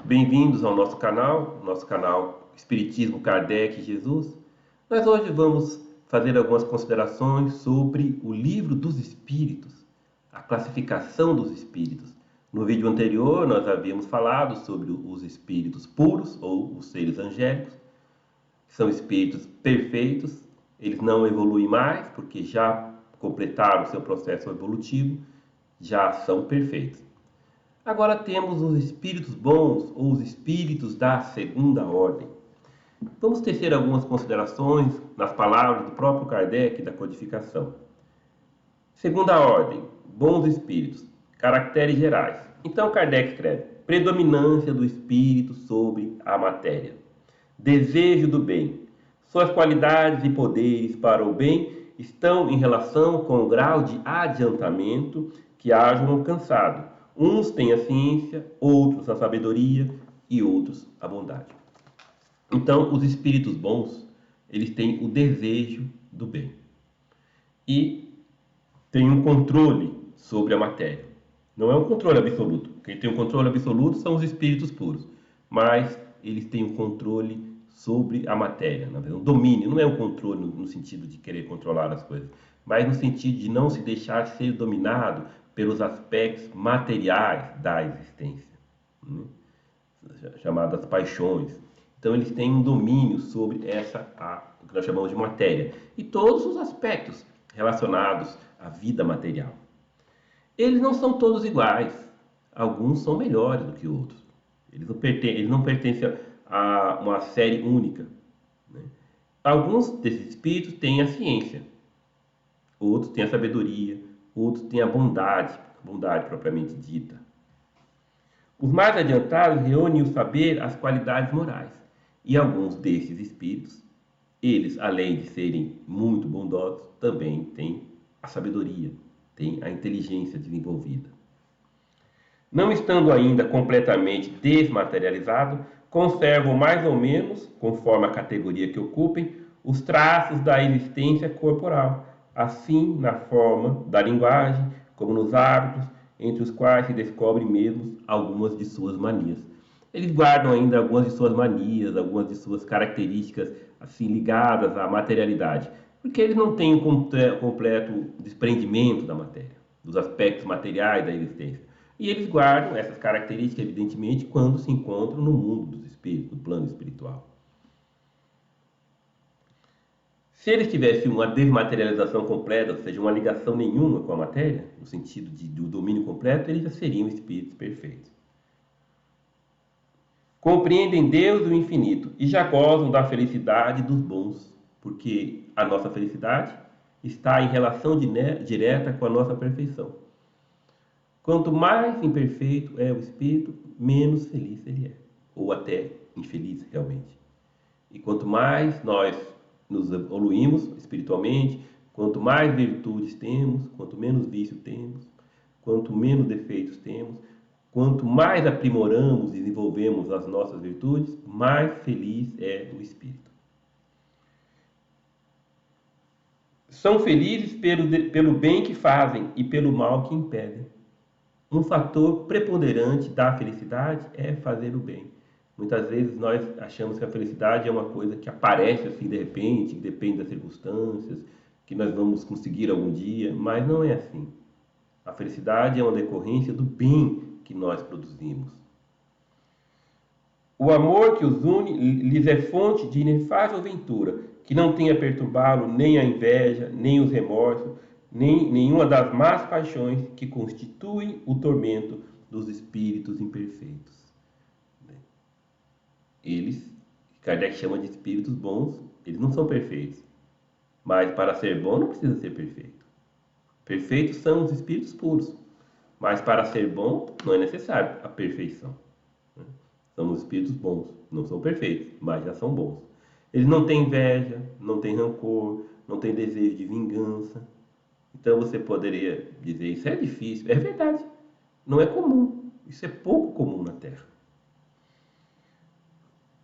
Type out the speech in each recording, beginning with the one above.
Bem-vindos ao nosso canal Espiritismo Kardec e Jesus. Nós hoje vamos fazer algumas considerações sobre o Livro dos Espíritos, a classificação dos espíritos. No vídeo anterior nós havíamos falado sobre os espíritos puros ou os seres angélicos, que são espíritos perfeitos. Eles não evoluem mais porque já completaram o seu processo evolutivo, já são perfeitos. Agora temos os espíritos bons ou os espíritos da segunda ordem. Vamos tecer algumas considerações nas palavras do próprio Kardec da codificação. Segunda ordem, bons espíritos, caracteres gerais. Então Kardec escreve: predominância do espírito sobre a matéria, desejo do bem. Suas qualidades e poderes para o bem estão em relação com o grau de adiantamento que hajam alcançado. Uns têm a ciência, outros a sabedoria e outros a bondade. Então, os espíritos bons, eles têm o desejo do bem. E têm um controle sobre a matéria. Não é um controle absoluto. Quem tem um controle absoluto são os espíritos puros. Mas eles têm um controle sobre a matéria. Na verdade, um domínio. Não é um controle no sentido de querer controlar as coisas, mas no sentido de não se deixar ser dominado pelos aspectos materiais da existência, né? Chamadas paixões. Então eles têm um domínio sobre o que nós chamamos de matéria e todos os aspectos relacionados à vida material. Eles não são todos iguais. Alguns são melhores do que outros. Eles não pertencem a uma série única, né? Alguns desses espíritos têm a ciência, outros têm a sabedoria, outros têm a bondade propriamente dita. Os mais adiantados reúnem o saber, as qualidades morais. E alguns desses espíritos, eles, além de serem muito bondosos, também têm a sabedoria, têm a inteligência desenvolvida. Não estando ainda completamente desmaterializado, conservam mais ou menos, conforme a categoria que ocupem, os traços da existência corporal, assim na forma da linguagem, como nos hábitos, entre os quais se descobrem mesmo algumas de suas manias. Eles guardam ainda algumas de suas manias, algumas de suas características assim ligadas à materialidade, porque eles não têm um completo desprendimento da matéria, dos aspectos materiais da existência. E eles guardam essas características, evidentemente, quando se encontram no mundo dos espíritos, no plano espiritual. Se eles tivessem uma desmaterialização completa, ou seja, uma ligação nenhuma com a matéria, no sentido do domínio completo, eles já seriam espíritos perfeitos. Compreendem Deus e o infinito e já gozam da felicidade dos bons, porque a nossa felicidade está em relação direta com a nossa perfeição. Quanto mais imperfeito é o espírito, menos feliz ele é, ou até infeliz realmente. E quanto mais nós nos evoluímos espiritualmente, quanto mais virtudes temos, quanto menos vício temos, quanto menos defeitos temos, quanto mais aprimoramos e desenvolvemos as nossas virtudes, mais feliz é o espírito. São felizes pelo bem que fazem e pelo mal que impedem. Um fator preponderante da felicidade é fazer o bem. Muitas vezes nós achamos que a felicidade é uma coisa que aparece assim de repente, que depende das circunstâncias, que nós vamos conseguir algum dia, mas não é assim. A felicidade é uma decorrência do bem que nós produzimos. O amor que os une lhes é fonte de inefável ventura, que não tem a perturbá-lo nem a inveja, nem os remorsos, nem nenhuma das más paixões que constituem o tormento dos espíritos imperfeitos. Eles, Kardec chama de espíritos bons, eles não são perfeitos. Mas para ser bom não precisa ser perfeito. Perfeitos são os espíritos puros. Mas para ser bom não é necessário a perfeição. São os espíritos bons, não são perfeitos, mas já são bons. Eles não têm inveja, não têm rancor, não têm desejo de vingança. Então você poderia dizer, isso é difícil. É verdade, não é comum. Isso é pouco comum na Terra.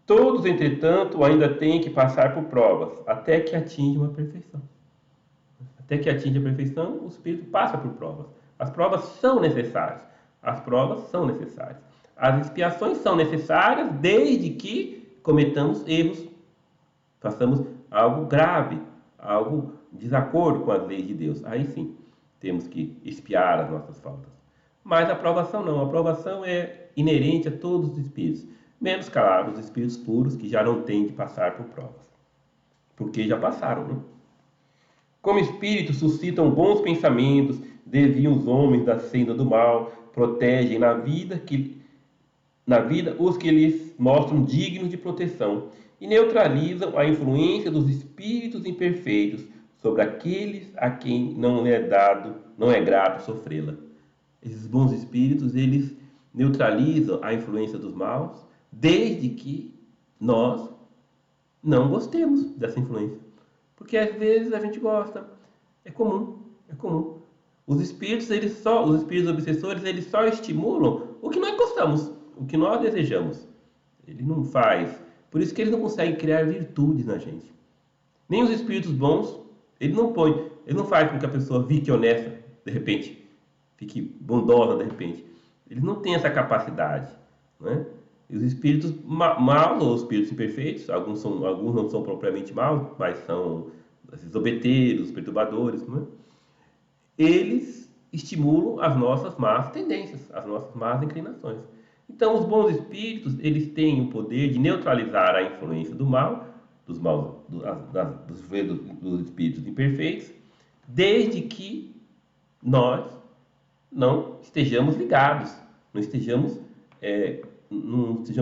Todos, entretanto, ainda têm que passar por provas, até que atinjam a perfeição. Até que atinja a perfeição, o espírito passa por provas. As provas são necessárias. As provas são necessárias. As expiações são necessárias desde que cometamos erros, façamos algo grave, algo em desacordo com as leis de Deus. Aí sim, temos que expiar as nossas faltas. Mas a aprovação não. A aprovação é inerente a todos os espíritos. Menos, claro, os espíritos puros que já não têm de passar por provas. Porque já passaram, né? Como espíritos suscitam bons pensamentos, desviam os homens da senda do mal, protegem na vida os que lhes mostram dignos de proteção e neutralizam a influência dos espíritos imperfeitos sobre aqueles a quem não é grato sofrê-la. Esses bons espíritos, eles neutralizam a influência dos maus, desde que nós não gostemos dessa influência. Porque às vezes a gente gosta. É comum, é comum. Os espíritos obsessores, eles só estimulam o que nós gostamos, o que nós desejamos. Ele não faz. Por isso que eles não conseguem criar virtudes na gente. Nem os espíritos bons, ele não faz com que a pessoa fique honesta de repente, fique bondosa de repente. Eles não têm essa capacidade, né? E os espíritos maus, ou os espíritos imperfeitos, alguns não são propriamente maus, mas são zombeteiros, perturbadores, né? Eles estimulam as nossas más tendências, as nossas más inclinações. Então, os bons espíritos, eles têm o poder de neutralizar a influência do mal, dos espíritos imperfeitos, desde que nós não estejamos ligados, não estejamos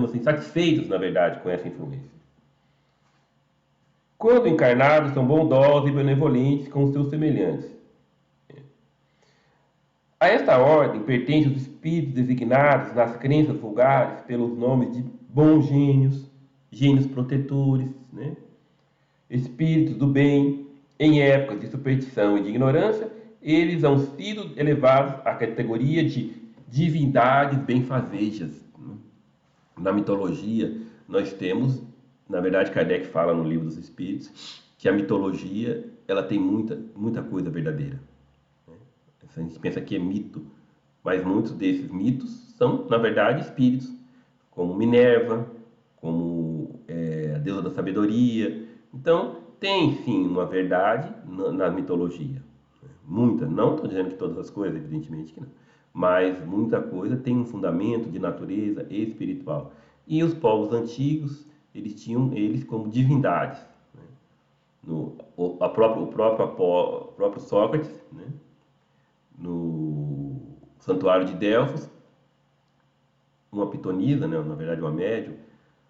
assim, satisfeitos, na verdade, com essa influência. Quando encarnados, são bondosos e benevolentes com os seus semelhantes. A esta ordem pertencem os espíritos designados nas crenças vulgares pelos nomes de bons gênios, gênios protetores, né? Espíritos do bem. Em épocas de superstição e de ignorância, eles han sido elevados à categoria de divindades benfazejas. Na mitologia, nós temos, na verdade, Kardec fala no Livro dos Espíritos, que a mitologia ela tem muita coisa verdadeira. A gente pensa que é mito, mas muitos desses mitos são, na verdade, espíritos, como Minerva, como a deusa da sabedoria. Então, tem sim uma verdade na mitologia. Muita, não estou dizendo que todas as coisas, evidentemente que não, mas muita coisa tem um fundamento de natureza espiritual. E os povos antigos, eles tinham eles como divindades. Né? O próprio Sócrates, né? No santuário de Delfos, uma pitonisa, né? Na verdade uma médium,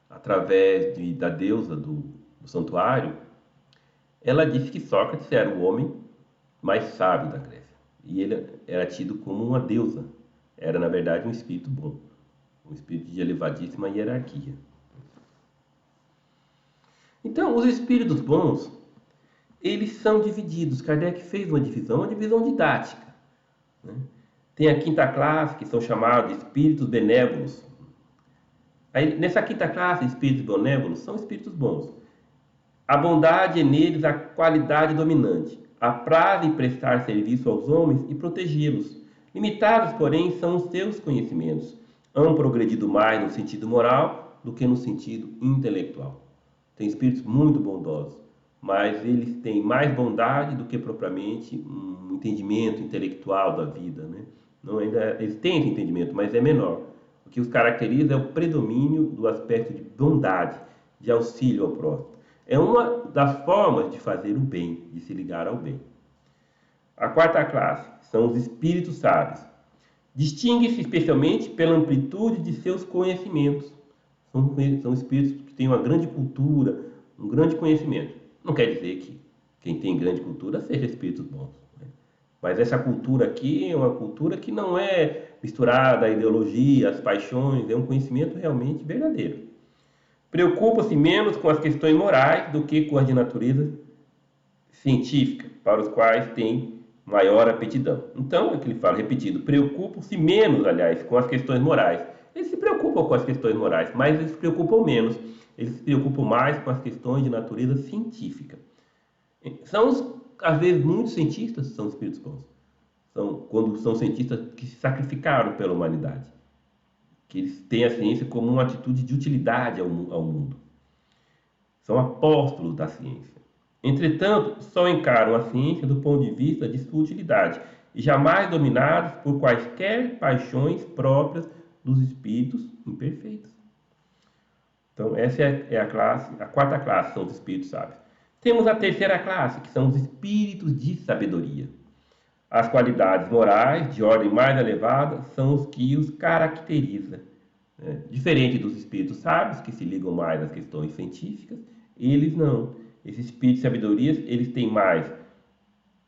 através da deusa do santuário, ela disse que Sócrates era o homem mais sábio da Grécia. E ele era tido como uma deusa. Era, na verdade, um espírito bom. Um espírito de elevadíssima hierarquia. Então, os espíritos bons, eles são divididos. Kardec fez uma divisão didática. Né? Tem a quinta classe, que são chamados de espíritos benévolos. Aí, nessa quinta classe de espíritos benévolos, são espíritos bons. A bondade é neles a qualidade dominante. Aprazem prestar serviço aos homens e protegê-los. Limitados, porém, são os seus conhecimentos. Han progredido mais no sentido moral do que no sentido intelectual. Tem espíritos muito bondosos, mas eles têm mais bondade do que propriamente um entendimento intelectual da vida, né? Não, eles têm esse entendimento, mas é menor. O que os caracteriza é o predomínio do aspecto de bondade, de auxílio ao próximo. É uma das formas de fazer o bem, de se ligar ao bem. A quarta classe são os espíritos sábios. Distingue-se especialmente pela amplitude de seus conhecimentos. São espíritos que têm uma grande cultura, um grande conhecimento. Não quer dizer que quem tem grande cultura seja espíritos bons, né? Mas essa cultura aqui é uma cultura que não é misturada à ideologia, às paixões, é um conhecimento realmente verdadeiro. Preocupa-se menos com as questões morais do que com as de natureza científica, para os quais tem maior aptidão. Então, é o que ele fala, repetido, preocupam-se menos, aliás, com as questões morais. Eles se preocupam com as questões morais, mas eles se preocupam menos. Eles se preocupam mais com as questões de natureza científica. Às vezes, muitos cientistas são espíritos bons. Quando são cientistas que se sacrificaram pela humanidade. que eles têm a ciência como uma atitude de utilidade ao mundo. São apóstolos da ciência. Entretanto, só encaram a ciência do ponto de vista de sua utilidade e jamais dominados por quaisquer paixões próprias dos espíritos imperfeitos. Então, essa é a quarta classe, são os espíritos sábios. Temos a terceira classe, que são os espíritos de sabedoria. As qualidades morais de ordem mais elevada são os que os caracteriza. Diferente dos espíritos sábios, que se ligam mais às questões científicas, eles não. Esses espíritos de sabedoria, eles têm mais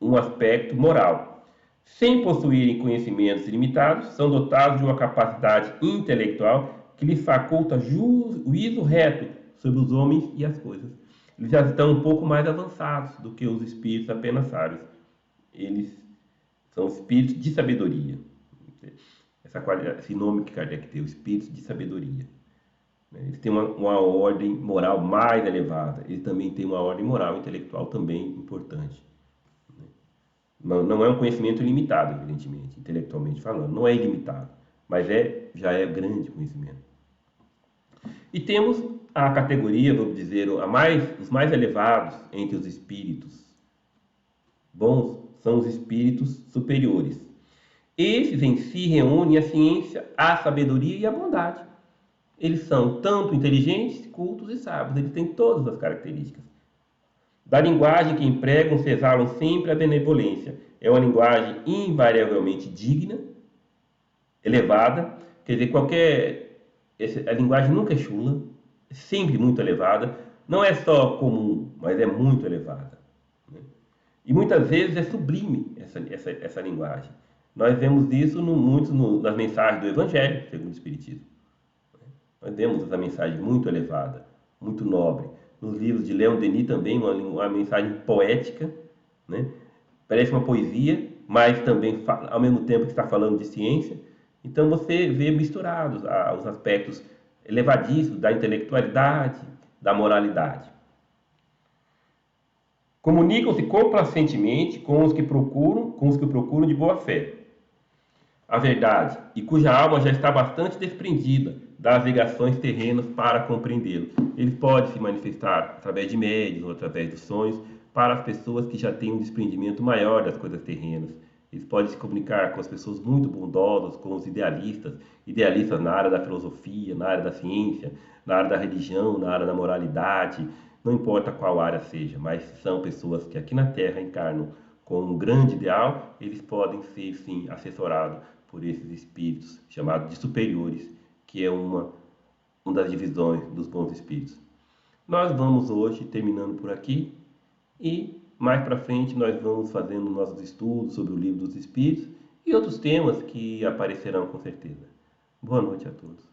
um aspecto moral. Sem possuírem conhecimentos ilimitados, são dotados de uma capacidade intelectual que lhes faculta juízo reto sobre os homens e as coisas. Eles já estão um pouco mais avançados do que os espíritos apenas sábios. Eles são espíritos de sabedoria. Esse nome que Kardec deu, espíritos de sabedoria. Eles têm uma ordem moral mais elevada. Eles também têm uma ordem moral e intelectual também importante. Não é um conhecimento ilimitado, evidentemente, intelectualmente falando. Não é ilimitado, mas já é grande conhecimento. E temos a categoria, vamos dizer, os mais elevados entre os espíritos bons são os espíritos superiores. Esses em si reúnem a ciência, a sabedoria e a bondade. Eles são tanto inteligentes, cultos e sábios. Eles têm todas as características. Da linguagem que empregam se exalam sempre a benevolência. É uma linguagem invariavelmente digna, elevada. Quer dizer, a linguagem nunca é chula, é sempre muito elevada. Não é só comum, mas é muito elevada. E muitas vezes é sublime essa linguagem. Nós vemos isso nas mensagens do Evangelho, segundo o Espiritismo. Nós vemos essa mensagem muito elevada, muito nobre. Nos livros de Leon Denis também, uma mensagem poética, né? Parece uma poesia, mas também, ao mesmo tempo que está falando de ciência. Então você vê misturados os aspectos elevadíssimos da intelectualidade, da moralidade. Comunicam-se complacentemente com os que procuram de boa fé a verdade, e cuja alma já está bastante desprendida das ligações terrenas para compreendê-lo. Ele pode se manifestar através de médiuns ou através dos sonhos para as pessoas que já têm um desprendimento maior das coisas terrenas. Eles podem se comunicar com as pessoas muito bondosas, com os idealistas na área da filosofia, na área da ciência, na área da religião, na área da moralidade, não importa qual área seja, mas são pessoas que aqui na Terra encarnam com um grande ideal, eles podem ser, sim, assessorados por esses espíritos chamados de superiores, que é uma das divisões dos bons espíritos. Nós vamos hoje terminando por aqui e mais para frente nós vamos fazendo nossos estudos sobre o Livro dos Espíritos e outros temas que aparecerão com certeza. Boa noite a todos.